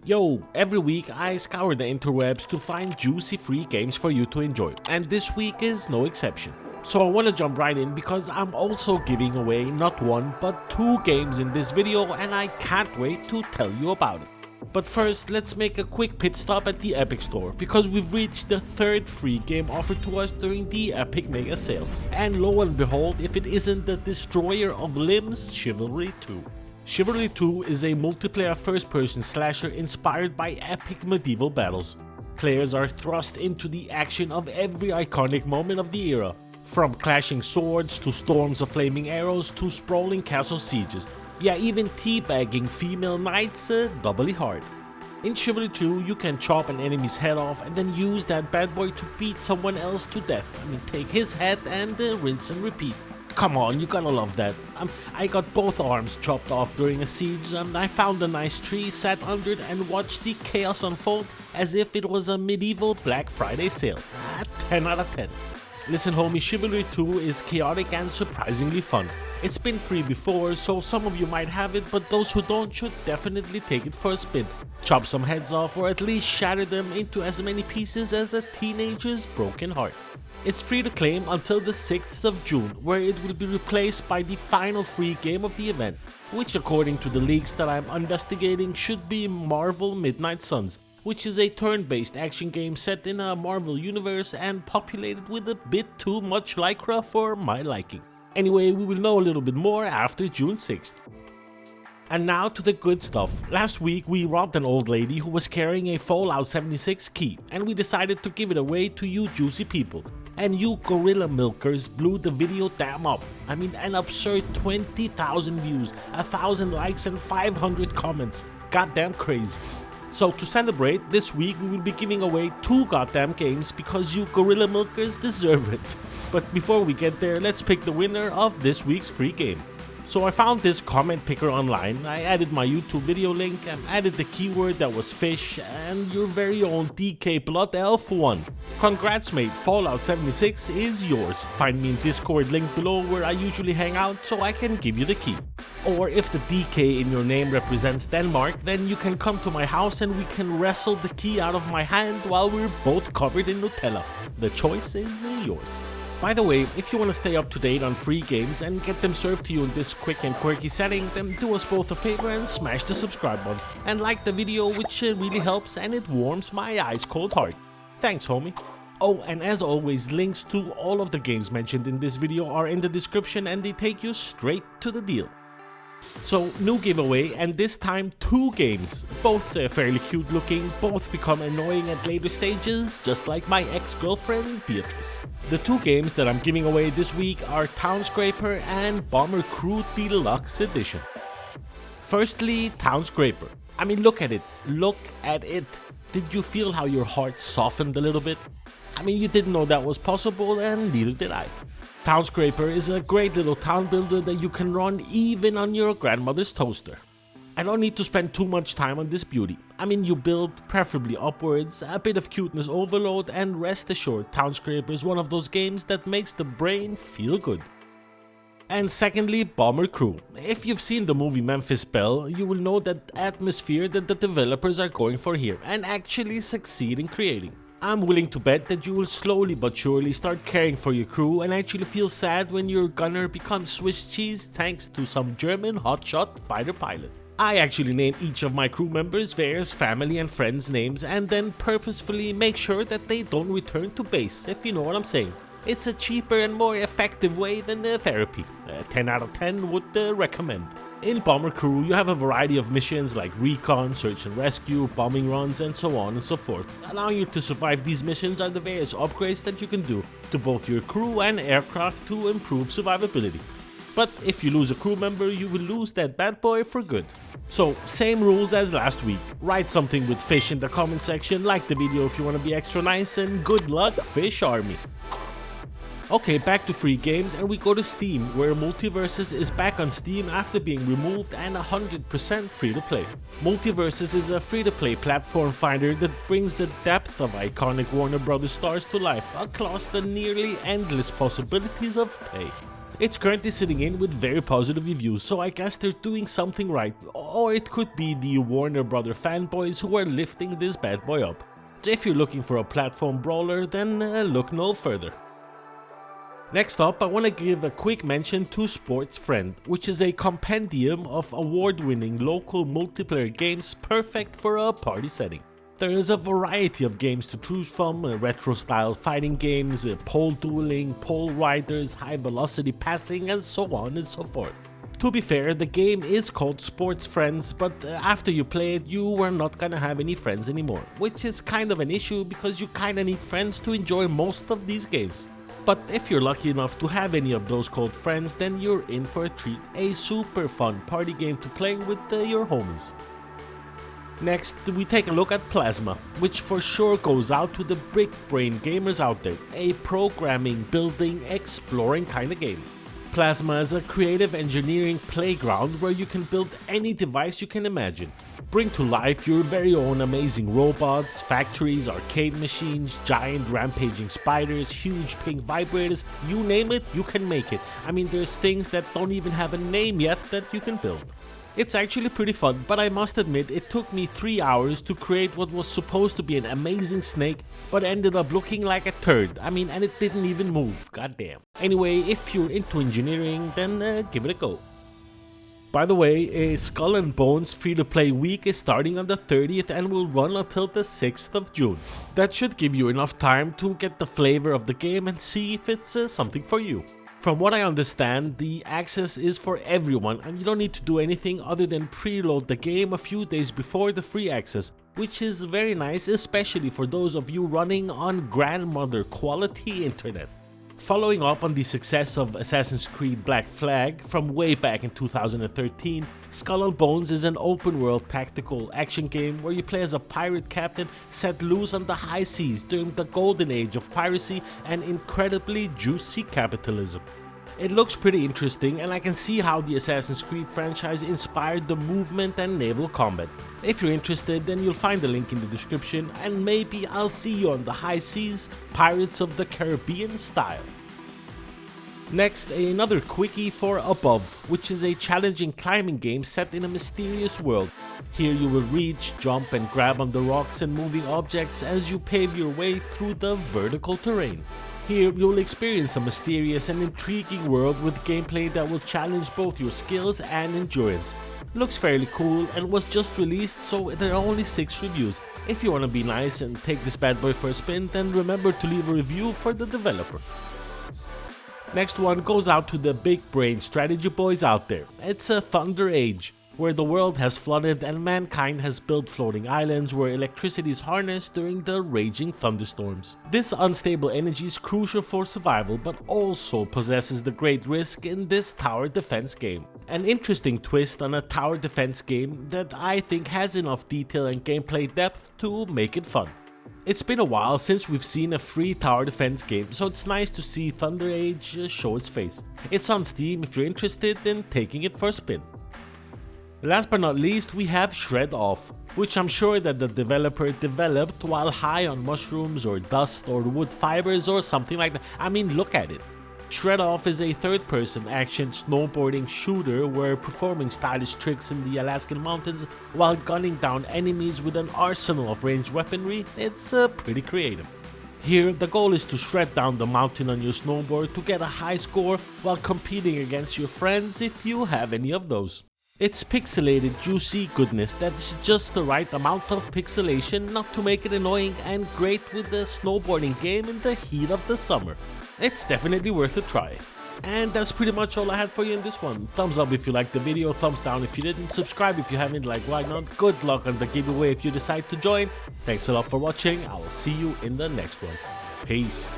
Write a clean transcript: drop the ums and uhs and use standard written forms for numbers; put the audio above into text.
Yo, every week I scour the interwebs to find juicy free games for you to enjoy, and this week is no exception. So I want to jump right in because I'm also giving away not one but 2 games in this video, and I can't wait to tell you about it. But first, let's make a quick pit stop at the Epic Store because we've reached the 3rd free game offered to us during the Epic Mega Sale. And lo and behold, if it isn't the destroyer of limbs, Chivalry 2. Chivalry 2 is a multiplayer first-person slasher inspired by epic medieval battles. Players are thrust into the action of every iconic moment of the era, from clashing swords to storms of flaming arrows to sprawling castle sieges. Yeah, even teabagging female knights doubly hard. In Chivalry 2, you can chop an enemy's head off and then use that bad boy to beat someone else to death. Take his head and rinse and repeat. Come on, you gotta love that. I got both arms chopped off during a siege. I found a nice tree, sat under it and watched the chaos unfold as if it was a medieval Black Friday sale. 10 out of 10. Listen homie, Chivalry 2 is chaotic and surprisingly fun. It's been free before, so some of you might have it, but those who don't should definitely take it for a spin. Chop some heads off or at least shatter them into as many pieces as a teenager's broken heart. It's free to claim until the 6th of June, where it will be replaced by the final free game of the event, which according to the leaks that I'm investigating should be Marvel Midnight Suns, which is a turn-based action game set in a Marvel universe and populated with a bit too much lycra for my liking. Anyway, we will know a little bit more after June 6th. And now to the good stuff. Last week we robbed an old lady who was carrying a Fallout 76 key, and we decided to give it away to you juicy people. And you gorilla milkers blew the video damn up. An absurd 20,000 views, 1,000 likes and 500 comments. Goddamn crazy. So to celebrate, this week we will be giving away 2 goddamn games because you gorilla milkers deserve it. But before we get there, let's pick the winner of this week's free game. So I found this comment picker online, I added my YouTube video link and added the keyword that was fish, and your very own DK Blood Elf won. Congrats mate, Fallout 76 is yours. Find me in Discord link below where I usually hang out so I can give you the key. Or if the DK in your name represents Denmark, then you can come to my house and we can wrestle the key out of my hand while we're both covered in Nutella. The choice is yours. By the way, if you want to stay up to date on free games and get them served to you in this quick and quirky setting, then do us both a favor and smash the subscribe button and like the video, which really helps and it warms my ice cold heart. Thanks homie. Oh, and as always, links to all of the games mentioned in this video are in the description and they take you straight to the deal. So, new giveaway, and this time 2 games, both fairly cute looking, both become annoying at later stages, just like my ex-girlfriend Beatrice. The 2 games that I'm giving away this week are Townscraper and Bomber Crew Deluxe Edition. Firstly, Townscraper. Look at it, look at it. Did you feel how your heart softened a little bit? You didn't know that was possible, and neither did I. Townscraper is a great little town builder that you can run even on your grandmother's toaster. I don't need to spend too much time on this beauty. You build preferably upwards, a bit of cuteness overload, and rest assured Townscraper is one of those games that makes the brain feel good. And secondly, Bomber Crew. If you've seen the movie Memphis Belle, you will know that atmosphere that the developers are going for here and actually succeed in creating. I'm willing to bet that you will slowly but surely start caring for your crew and actually feel sad when your gunner becomes Swiss cheese thanks to some German hotshot fighter pilot. I actually name each of my crew members various family and friends names and then purposefully make sure that they don't return to base, if you know what I'm saying. It's a cheaper and more effective way than therapy. 10 out of 10 would recommend. In Bomber Crew, you have a variety of missions like recon, search and rescue, bombing runs, and so on and so forth. Allowing you to survive these missions are the various upgrades that you can do to both your crew and aircraft to improve survivability. But if you lose a crew member, you will lose that bad boy for good. So, same rules as last week. Write something with fish in the comment section, like the video if you want to be extra nice, and good luck, Fish Army. Okay, back to free games, and we go to Steam, where Multiversus is back on Steam after being removed and 100% free to play. Multiversus is a free to play platform finder that brings the depth of iconic Warner Bros. Stars to life across the nearly endless possibilities of play. It's currently sitting in with very positive reviews, so I guess they're doing something right, or it could be the Warner Brother fanboys who are lifting this bad boy up. If you're looking for a platform brawler, then look no further. Next up, I want to give a quick mention to Sportsfriends, which is a compendium of award-winning local multiplayer games perfect for a party setting. There is a variety of games to choose from, retro-style fighting games, pole dueling, pole riders, high-velocity passing, and so on and so forth. To be fair, the game is called Sportsfriends, but after you play it, you are not gonna have any friends anymore, which is kind of an issue because you kinda need friends to enjoy most of these games. But if you're lucky enough to have any of those called friends, then you're in for a treat, a super fun party game to play with your homies. Next, we take a look at Plasma, which for sure goes out to the brick brain gamers out there, a programming, building, exploring kind of game. Plasma is a creative engineering playground where you can build any device you can imagine. Bring to life your very own amazing robots, factories, arcade machines, giant rampaging spiders, huge pink vibrators, you name it, you can make it. I mean, there's things that don't even have a name yet that you can build. It's actually pretty fun, but I must admit it took me 3 hours to create what was supposed to be an amazing snake, but ended up looking like a turd. I mean, and it didn't even move, goddamn. Anyway, if you're into engineering, then give it a go. By the way, a Skull and Bones free-to-play week is starting on the 30th and will run until the 6th of June. That should give you enough time to get the flavor of the game and see if it's something for you. From what I understand, the access is for everyone and you don't need to do anything other than preload the game a few days before the free access, which is very nice, especially for those of you running on grandmother quality internet. Following up on the success of Assassin's Creed Black Flag from way back in 2013, Skull and Bones is an open-world tactical action game where you play as a pirate captain set loose on the high seas during the golden age of piracy and incredibly juicy capitalism. It looks pretty interesting and I can see how the Assassin's Creed franchise inspired the movement and naval combat. If you're interested, then you'll find the link in the description and maybe I'll see you on the high seas, Pirates of the Caribbean style. Next, another quickie for Above, which is a challenging climbing game set in a mysterious world. Here you will reach, jump and grab on the rocks and moving objects as you pave your way through the vertical terrain. Here you will experience a mysterious and intriguing world with gameplay that will challenge both your skills and endurance. Looks fairly cool and was just released, so there are only 6 reviews. If you want to be nice and take this bad boy for a spin, then remember to leave a review for the developer. Next one goes out to the big brain strategy boys out there. It's a Thunder Age, where the world has flooded and mankind has built floating islands where electricity is harnessed during the raging thunderstorms. This unstable energy is crucial for survival, but also possesses the great risk in this tower defense game. An interesting twist on a tower defense game that I think has enough detail and gameplay depth to make it fun. It's been a while since we've seen a free tower defense game, so it's nice to see Thunder Age show its face. It's on Steam if you're interested in taking it for a spin. Last but not least, we have Shred Off, which I'm sure that the developer developed while high on mushrooms or dust or wood fibers or something like that. I mean, look at it. Shred Off is a third-person action snowboarding shooter where performing stylish tricks in the Alaskan mountains while gunning down enemies with an arsenal of ranged weaponry. It's pretty creative. Here, the goal is to shred down the mountain on your snowboard to get a high score while competing against your friends if you have any of those. It's pixelated, juicy goodness that's just the right amount of pixelation not to make it annoying and great with the snowboarding game in the heat of the summer. It's definitely worth a try. And that's pretty much all I had for you in this one. Thumbs up if you liked the video, thumbs down if you didn't, subscribe if you haven't, like why not. Good luck on the giveaway if you decide to join. Thanks a lot for watching, I will see you in the next one. Peace.